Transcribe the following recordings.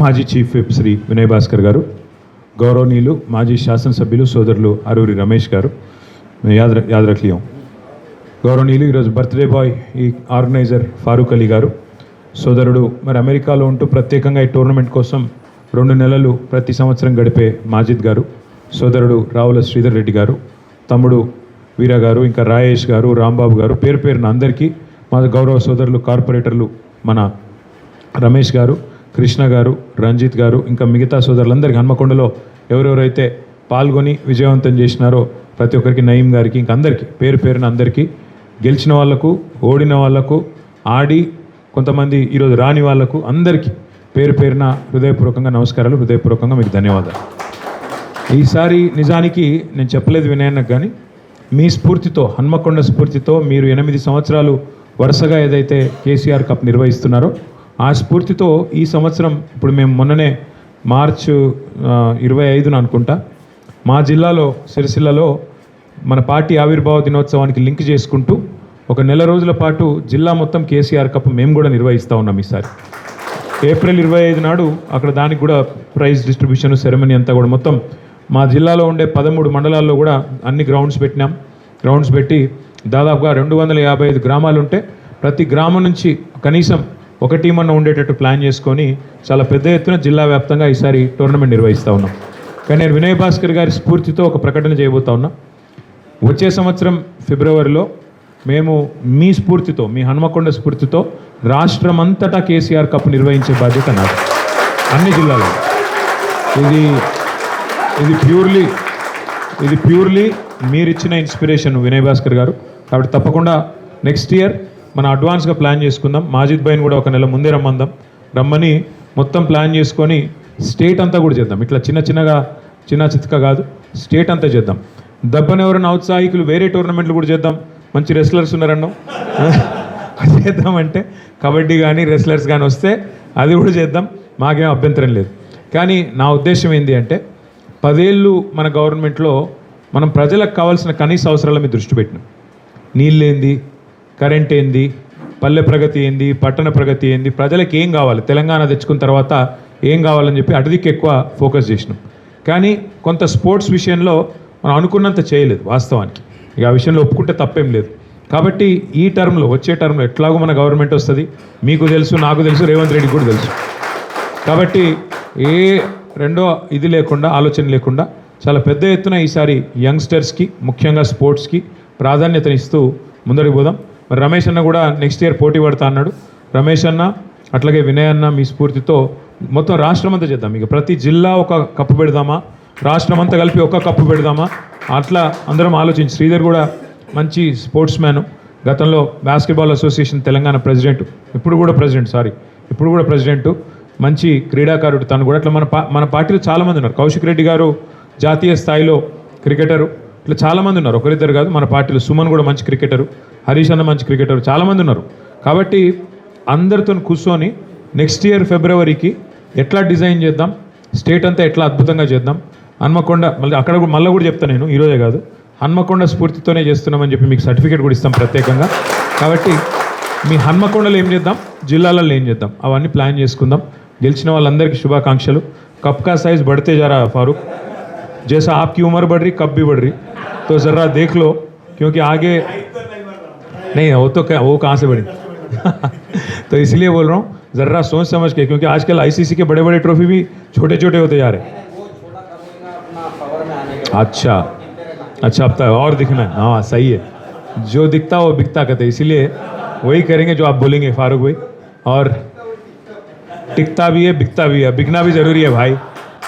మాజీ chief whip Shri Vinay Bhaskar గారు, గౌరవనీయులు మాజీ శాసనసభ్యులు సోదరులు అరూరి రమేష్ గారు, యాద్ రఖ్లియం, గౌరవనీయులు ఈరోజు బర్త్డే బాయ్ ఈ ఆర్గనైజర్ ఫారూక్ అలీ గారు, సోదరుడు మరి అమెరికాలో ఉంటూ ప్రత్యేకంగా ఈ టోర్నమెంట్ కోసం 2 నెలలు ప్రతి సంవత్సరం గడిపే మాజిద్ గారు, సోదరుడు రావుల శ్రీధర్ రెడ్డి గారు, తమ్ముడు వీర గారు, ఇంకా రాయేష్ గారు, రాంబాబు గారు, పేరు పేరున అందరికీ మా గౌరవ సోదరులు కార్పొరేటర్లు మన రమేష్ గారు, కృష్ణ గారు, రంజిత్ గారు, ఇంకా మిగతా సోదరులందరికీ హన్మకొండలో ఎవరెవరైతే పాల్గొని విజయవంతం చేసినారో ప్రతి ఒక్కరికి, నయీం గారికి, ఇంకా అందరికీ పేరు పేరున అందరికీ, గెలిచిన వాళ్లకు, ఓడిన వాళ్లకు, ఆడి కొంతమంది ఈరోజు రాని వాళ్లకు అందరికీ పేరు పేరున హృదయపూర్వకంగా నమస్కారాలు, హృదయపూర్వకంగా మీకు ధన్యవాదాలు. ఈసారి నిజానికి నేను చెప్పలేదు వినయన్నకు, కానీ మీ స్ఫూర్తితో, హన్మకొండ స్ఫూర్తితో మీరు 8 సంవత్సరాలు వరుసగా ఏదైతే కేసీఆర్ కప్ నిర్వహిస్తున్నారో ఆ స్ఫూర్తితో ఈ సంవత్సరం ఇప్పుడు మేము మొన్ననే మార్చ్ 25న అనుకుంటా మా జిల్లాలో సిరిసిల్లలో మన పార్టీ ఆవిర్భావ దినోత్సవానికి లింక్ చేసుకుంటూ ఒక నెల రోజుల పాటు జిల్లా మొత్తం కేసీఆర్ కప్ మేము కూడా నిర్వహిస్తూ ఉన్నాం. ఈసారి ఏప్రిల్ 25 నాడు అక్కడ దానికి కూడా ప్రైజ్ డిస్ట్రిబ్యూషన్ సెరమనీ అంతా కూడా మొత్తం మా జిల్లాలో ఉండే 13 మండలాల్లో కూడా అన్ని గ్రౌండ్స్ పెట్టినాం. గ్రౌండ్స్ పెట్టి దాదాపుగా 255 గ్రామాలు ఉంటే ప్రతి గ్రామం నుంచి కనీసం ఒక టీం అన్న ఉండేటట్టు ప్లాన్ చేసుకొని చాలా పెద్ద ఎత్తున జిల్లా వ్యాప్తంగా ఈసారి టోర్నమెంట్ నిర్వహిస్తూ ఉన్నాం. కానీ నేను వినయ్ భాస్కర్ గారి స్ఫూర్తితో ఒక ప్రకటన చేయబోతా ఉన్నా. వచ్చే సంవత్సరం ఫిబ్రవరిలో మేము మీ స్ఫూర్తితో, మీ హన్మకొండ స్ఫూర్తితో రాష్ట్రమంతటా కేసీఆర్ కప్ నిర్వహించే బాధ్యత నాది, అన్ని జిల్లాలో. ఇది ప్యూర్లీ మీరిచ్చిన ఇన్స్పిరేషన్ వినయ్ భాస్కర్ గారు. కాబట్టి తప్పకుండా నెక్స్ట్ ఇయర్ మనం అడ్వాన్స్గా ప్లాన్ చేసుకుందాం. మాజిద్ భాయ్ని కూడా ఒక నెల ముందే రమ్మని మొత్తం ప్లాన్ చేసుకొని స్టేట్ అంతా కూడా చేద్దాం. ఇట్లా చిన్న చితక కాదు, స్టేట్ అంతా చేద్దాం. దెబ్బని ఎవరైనా ఔత్సాహికులు వేరే టోర్నమెంట్లు కూడా చేద్దాం. మంచి రెస్లర్స్ ఉన్నారన్నాం, అది చేద్దామంటే కబడ్డీ కానీ రెస్లర్స్ కానీ వస్తే అది కూడా చేద్దాం, మాకేం అభ్యంతరం లేదు. కానీ నా ఉద్దేశం ఏంటి అంటే 10 ఏళ్ళు మన గవర్నమెంట్లో మనం ప్రజలకు కావాల్సిన కనీస అవసరాల మీద దృష్టి పెట్టినాం. నీళ్ళేంది, కరెంట్ ఏంది, పల్లె ప్రగతి ఏంది, పట్టణ ప్రగతి ఏంది, ప్రజలకు ఏం కావాలి, తెలంగాణ తెచ్చుకున్న తర్వాత ఏం కావాలని చెప్పి అటుదికి ఎక్కువ ఫోకస్ చేసినాం. కానీ కొంత స్పోర్ట్స్ విషయంలో మనం అనుకున్నంత చేయలేదు వాస్తవానికి. ఇక ఆ విషయంలో ఒప్పుకుంటే తప్పేం లేదు. కాబట్టి ఈ టర్మ్లో, వచ్చే టర్మ్లో ఎట్లాగో మన గవర్నమెంట్ వస్తుంది, మీకు తెలుసు, నాకు తెలుసు, రేవంత్ రెడ్డికి కూడా తెలుసు. కాబట్టి ఏ రెండో ఇది లేకుండా, ఆలోచన లేకుండా చాలా పెద్ద ఎత్తున ఈసారి యంగ్స్టర్స్కి, ముఖ్యంగా స్పోర్ట్స్కి ప్రాధాన్యతనిస్తూ ముందరికి పోదాం. మరి రమేష్ అన్న కూడా నెక్స్ట్ ఇయర్ పోటీ పడతా అన్నాడు. రమేష్ అన్న అట్లాగే వినయ్ అన్న మీ స్ఫూర్తితో మొత్తం రాష్ట్రం అంతా చేద్దాం. ఇక ప్రతి జిల్లా ఒక కప్పు పెడదామా, రాష్ట్రం అంతా కలిపి ఒక కప్పు పెడదామా, అట్లా అందరం ఆలోచించి. శ్రీధర్ కూడా మంచి స్పోర్ట్స్ మ్యాను, గతంలో బాస్కెట్బాల్ అసోసియేషన్ తెలంగాణ ప్రెసిడెంట్, ఇప్పుడు కూడా ప్రెసిడెంటు, మంచి క్రీడాకారుడు తను కూడా. అట్లా మన పార్టీలో చాలామంది ఉన్నారు. కౌశిక్ రెడ్డి గారు జాతీయ స్థాయిలో క్రికెటరు, ఇట్లా చాలామంది ఉన్నారు, ఒకరిద్దరు కాదు మన పార్టీలో. సుమన్ కూడా మంచి క్రికెటరు, హరీష్ అన్న మంచి క్రికెటరు, చాలామంది ఉన్నారు. కాబట్టి అందరితో కూర్చొని నెక్స్ట్ ఇయర్ ఫిబ్రవరికి ఎట్లా డిజైన్ చేద్దాం, స్టేట్ అంతా ఎట్లా అద్భుతంగా చేద్దాం. హన్మకొండ మళ్ళీ కూడా చెప్తాను, నేను ఈరోజే కాదు, హన్మకొండ స్ఫూర్తితోనే చేస్తున్నామని చెప్పి మీకు సర్టిఫికేట్ కూడా ఇస్తాం ప్రత్యేకంగా. కాబట్టి మీ హన్మకొండలో ఏం చేద్దాం, జిల్లాలలో ఏం చేద్దాం, అవన్నీ ప్లాన్ చేసుకుందాం. గెలిచిన వాళ్ళందరికీ శుభాకాంక్షలు. కప్ కా సైజ్ बढ़ते जा रहा है फारूक, जैसा आपकी उम्र बढ़ रही, कप भी बढ़ रही, तो ज़रा देख लो, क्योंकि आगे नहीं वो तो क्या, वो कहाँ से बढ़ी तो इसलिए बोल रहा हूँ, ज़रा सोच समझ के, क्योंकि आजकल आईसीसी के बड़े बड़े ट्रॉफी भी छोटे छोटे होते जा रहे हैं. अच्छा अब तक और दिखना है, हाँ सही है, जो दिखता वो बिकता कहते, इसीलिए वही करेंगे जो आप बोलेंगे फारूक भाई. और टिकता भी है, बिकता भी है, बिकना भी ज़रूरी है भाई,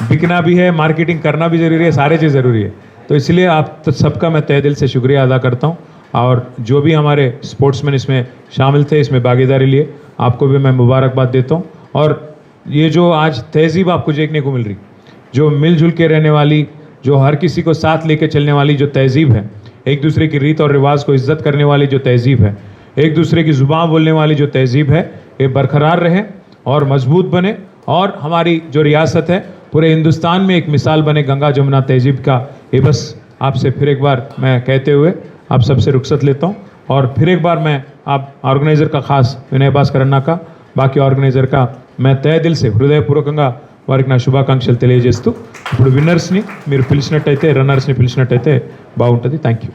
बिकना भी है, मार्केटिंग करना भी ज़रूरी है, सारे चीज़ ज़रूरी है. तो इसलिए आप तो सबका मैं तहे दिल से शुक्रिया अदा करता हूँ. और जो भी हमारे स्पोर्ट्समैन इसमें शामिल थे, इसमें भागीदारी लिए, आपको भी मैं मुबारकबाद देता हूँ. और ये जो आज तहज़ीब आपको देखने को मिल रही, जो मिलजुल के रहने वाली, जो हर किसी को साथ लेके चलने वाली जो तहज़ीब है, एक दूसरे की रीत और रिवाज को इज़्ज़त करने वाली जो तहज़ीब है, एक दूसरे की ज़ुबान बोलने वाली जो तहज़ीब है, ये बरकरार रहे और मजबूत बने. और हमारी जो रियासत है पूरे हिंदुस्तान में एक मिसाल बने गंगा जमुना तहज़ीब का. ये बस आपसे फिर एक बार मैं कहते हुए आप सबसे रुखसत लेता हूँ. और फिर एक बार मैं आप ऑर्गेनाइज़र का ख़ास विनय भास्कर अन्ना का, बाकी ऑर्गेनाइज़र का మే తయ దిల్ సే హృదయపూర్వకంగా వారికి నా శుభాకాంక్షలు తెలియజేస్తూ ఇప్పుడు విన్నర్స్ని మీరు పిలిచినట్టయితే రన్నర్స్ని పిలిచినట్టయితే బాగుంటుంది. Thank you.